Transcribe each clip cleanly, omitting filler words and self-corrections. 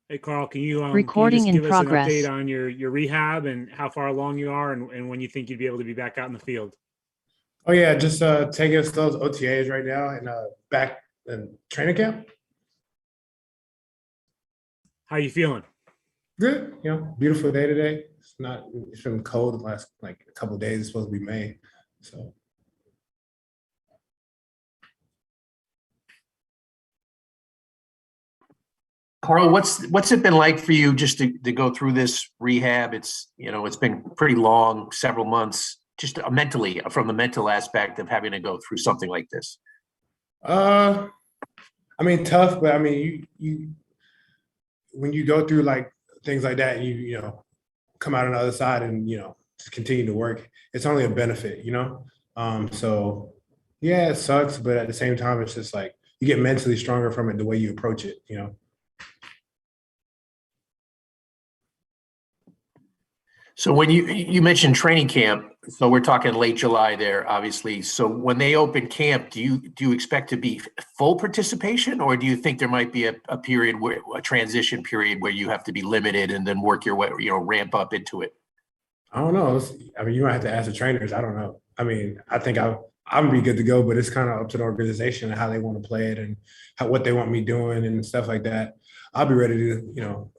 Hey Carl, can you Recording just in give us an update progress. on your rehab and how far along you are and when you think you'd be able to be back out in the field? Oh yeah, just taking us those OTAs right now and back in training camp. How you feeling? Good, beautiful day today. It's been cold the last like a couple of days. It's supposed to be May, so Carl, what's it been like for you just to go through this rehab? It's been pretty long, several months, just mentally, from the mental aspect of having to go through something like this. uh, I mean tough, but I mean you when you go through like things like that, you come out on the other side and just continue to work. It's only a benefit. So yeah, it sucks, but at the same time, it's just like you get mentally stronger from it the way you approach it. So when you mentioned training camp, so we're talking late July there, obviously. So when they open camp, do you expect to be full participation, or do you think there might be a period where a transition period where you have to be limited and then work your way, ramp up into it? I don't know. I mean, you might have to ask the trainers. I don't know. I mean, I think I'm gonna be good to go, but it's kind of up to the organization and how they want to play it and what they want me doing and stuff like that. I'll be ready to,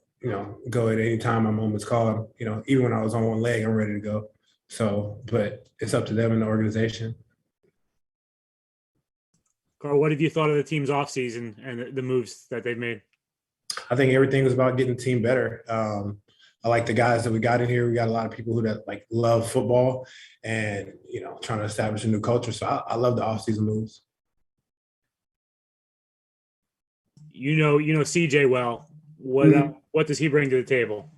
go at any time my moment's called. Even when I was on one leg, I'm ready to go. So, but it's up to them and the organization. Carl, what have you thought of the team's offseason and the moves that they've made? I think everything was about getting the team better. I like the guys that we got in here. We got a lot of people that like love football and trying to establish a new culture. So I love the offseason moves. You know CJ well. Mhm. What does he bring to the table?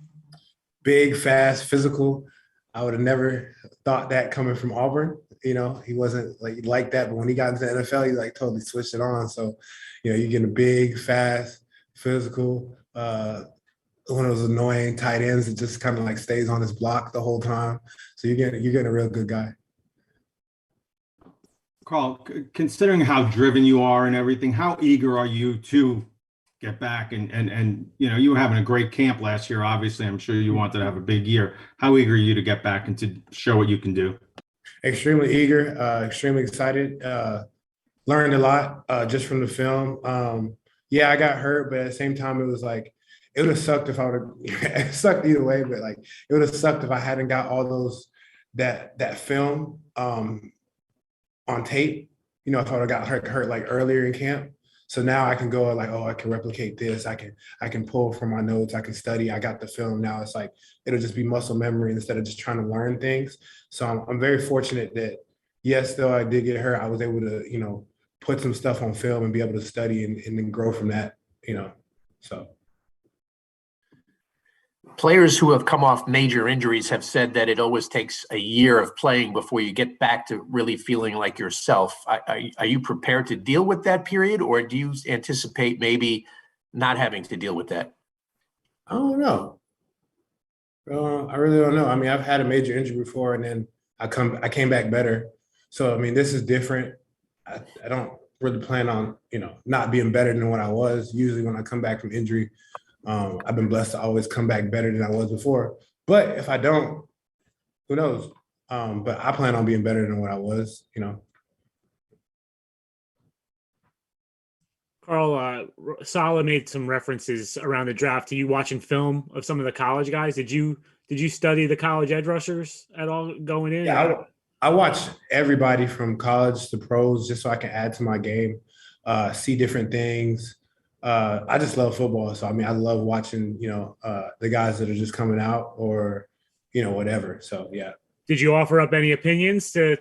Big, fast, physical. I would have never thought that coming from Auburn. He wasn't like that, but when he got into the NFL, he like totally switched it on. So, you're getting a big, fast, physical, one of those annoying tight ends that just kind of like stays on his block the whole time. So you're getting a real good guy. Carl, considering how driven you are and everything, how eager are you to get back? And you were having a great camp last year. Obviously, I'm sure you wanted to have a big year. How eager are you to get back and to show what you can do? Extremely eager, extremely excited. Learned a lot just from the film. Yeah, I got hurt, but at the same time, it was like it would have sucked if I would have. It sucked either way, but like it would have sucked if I hadn't got all those that film on tape. If I would have got hurt like earlier in camp. So now I can go like, oh, I can replicate this. I can pull from my notes. I can study. I got the film now. It's like it'll just be muscle memory instead of just trying to learn things. So I'm very fortunate that yes, though I did get hurt, I was able to put some stuff on film and be able to study and then grow from that. So. Players who have come off major injuries have said that it always takes a year of playing before you get back to really feeling like yourself. Are you prepared to deal with that period, or do you anticipate maybe not having to deal with that? I don't know. I really don't know. I mean, I've had a major injury before, and then I came back better. So I mean, this is different. I don't really plan on not being better than what I was. Usually, when I come back from injury, I've been blessed to always come back better than I was before. But if I don't, who knows? But I plan on being better than what I was. Carl, Saleh made some references around the draft to you watching film of some of the college guys. Did you study the college edge rushers at all going in? Yeah, I watch everybody from college to pros just so I can add to my game, see different things. I just love football, so I mean, I love watching the guys that are just coming out or whatever. So yeah. Did you offer up any opinions to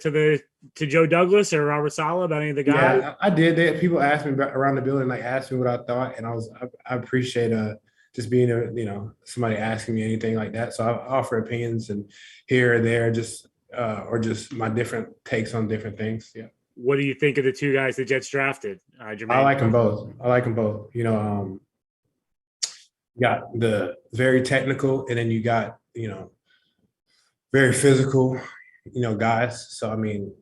Joe Douglas or Robert Saleh about any of the guys? Yeah, I did that. People asked me around the building, like asked me what I thought, and I appreciate just being somebody asking me anything like that. So I offer opinions and here or there, just or just my different takes on different things. Yeah, What do you think of the two guys the Jets drafted? I Jermaine. like them both. I like them both. You got the very technical, and then you got very physical, guys. So I mean,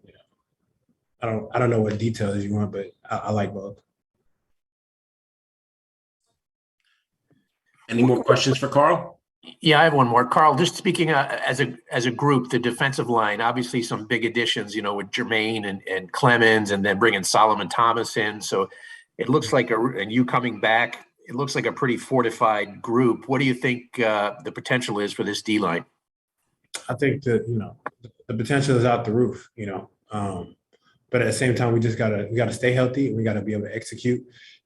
I don't know what details you want, but I like both. Any more questions for Carl? Yeah, I have one more. Carl, just speaking as a group, the defensive line, obviously some big additions, with Jermaine and Clemens, and then bringing Solomon Thomas in. So it looks like and you coming back, it looks like a pretty fortified group. What do you think the potential is for this D line? I think that, the potential is out the roof, but at the same time, we gotta stay healthy, and we gotta be able to execute.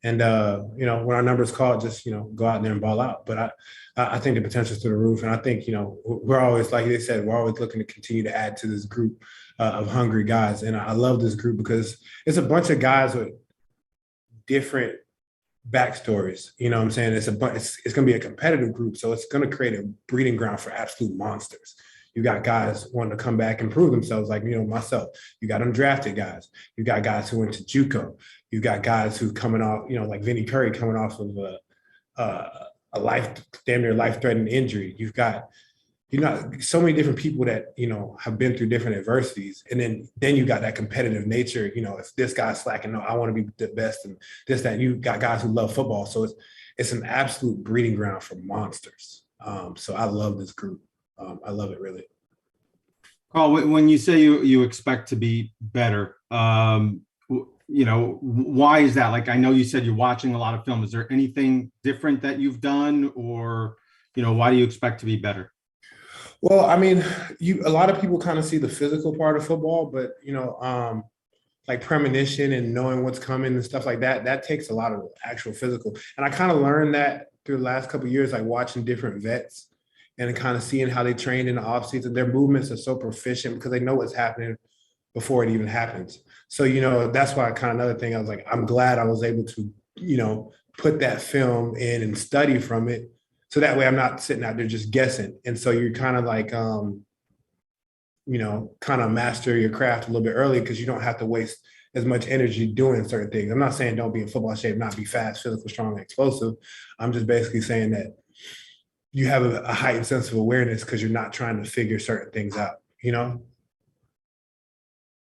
And when our numbers call, just go out there and ball out. But I think the potential is through the roof, and I think we're always, like they said, we're always looking to continue to add to this group of hungry guys. And I love this group because it's a bunch of guys with different backstories. You know what I'm saying? It's going to be a competitive group, so it's going to create a breeding ground for absolute monsters. You got guys wanting to come back and prove themselves, like myself. You got undrafted guys. You got guys who went to JUCO. You got guys who coming off, like Vinny Curry coming off of a damn near life-threatening injury. You've got so many different people that have been through different adversities, and then you got that competitive nature. If this guy's slacking, no, I want to be the best, and this, that. You got guys who love football, so it's an absolute breeding ground for monsters. So I love this group. I love it, really. Carl, when you say you expect to be better, why is that? Like, I know you said you're watching a lot of film. Is there anything different that you've done, or why do you expect to be better? Well, I mean, a lot of people kind of see the physical part of football, but like premonition and knowing what's coming and stuff like that takes a lot of actual physical. And I kind of learned that through the last couple of years, like watching different vets and kind of seeing how they trained in the offseason. Their movements are so proficient because they know what's happening before it even happens. So, that's why kind of another thing, I was like, I'm glad I was able to, put that film in and study from it. So that way I'm not sitting out there just guessing. And so you're kind of like, kind of master your craft a little bit early, because you don't have to waste as much energy doing certain things. I'm not saying don't be in football shape, not be fast, physical, strong, and explosive. I'm just basically saying that you have a heightened sense of awareness because you're not trying to figure certain things out,